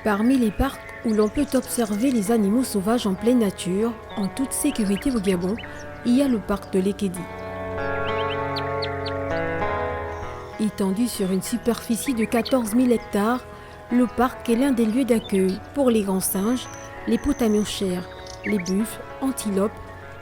Parmi les parcs où l'on peut observer les animaux sauvages en pleine nature, en toute sécurité au Gabon, il y a le parc de Lekedi. Étendu sur une superficie de 14 000 hectares, le parc est l'un des lieux d'accueil pour les grands singes, les potamurchères, les buffles, antilopes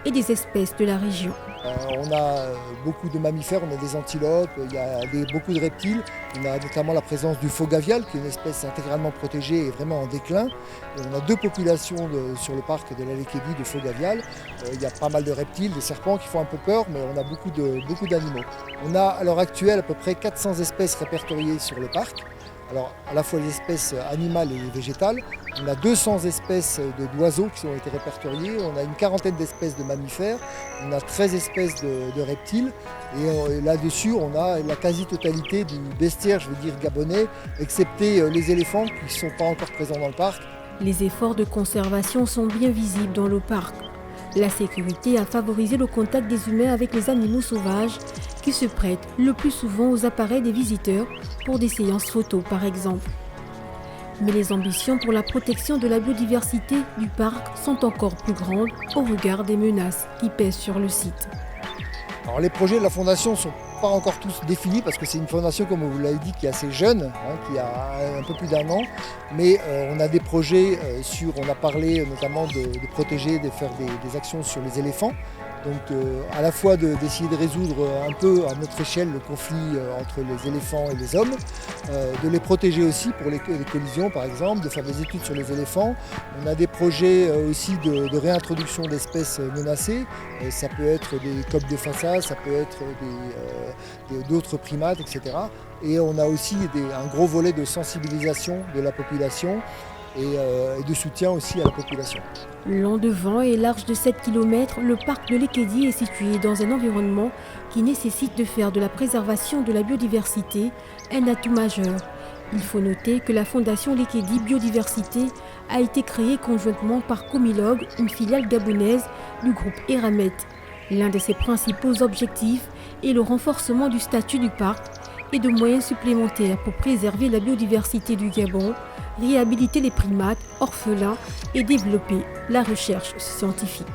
et des espèces de la région. On a beaucoup de mammifères, on a des antilopes, il y a beaucoup de reptiles. On a notamment la présence du faux gavial, qui est une espèce intégralement protégée et vraiment en déclin. Et on a deux populations sur le parc de la Lekedi de faux gavial. Il y a pas mal de reptiles, des serpents qui font un peu peur, mais on a beaucoup d'animaux. On a à l'heure actuelle à peu près 400 espèces répertoriées sur le parc. Alors, à la fois les espèces animales et végétales. On a 200 espèces d'oiseaux qui ont été répertoriées. On a une quarantaine d'espèces de mammifères. On a 13 espèces de reptiles. Et là-dessus, on a la quasi-totalité du bestiaire, je veux dire gabonais, excepté les éléphants qui ne sont pas encore présents dans le parc. Les efforts de conservation sont bien visibles dans le parc. La sécurité a favorisé le contact des humains avec les animaux sauvages qui se prêtent le plus souvent aux appareils des visiteurs pour des séances photos par exemple. Mais les ambitions pour la protection de la biodiversité du parc sont encore plus grandes au regard des menaces qui pèsent sur le site. Alors les projets de la fondation ne sont pas encore tous définis parce que c'est une fondation, comme vous l'avez dit, qui est assez jeune, qui a un peu plus d'1 an. Mais on a des projets on a parlé notamment de protéger, de faire des actions sur les éléphants. Donc à la fois d'essayer de résoudre un peu à notre échelle le conflit entre les éléphants et les hommes, de les protéger aussi pour les collisions par exemple, de faire des études sur les éléphants. On a des projets aussi de réintroduction d'espèces menacées. Ça peut être des coqs de façade, ça peut être d'autres primates, etc. Et on a aussi un gros volet de sensibilisation de la population et de soutien aussi à la population. Long de vent et large de 7 km, le parc de Lekedi est situé dans un environnement qui nécessite de faire de la préservation de la biodiversité un atout majeur. Il faut noter que la Fondation Lekedi Biodiversité a été créée conjointement par Comilog, une filiale gabonaise du groupe Eramet. L'un de ses principaux objectifs est le renforcement du statut du parc et de moyens supplémentaires pour préserver la biodiversité du Gabon, réhabiliter les primates orphelins et développer la recherche scientifique.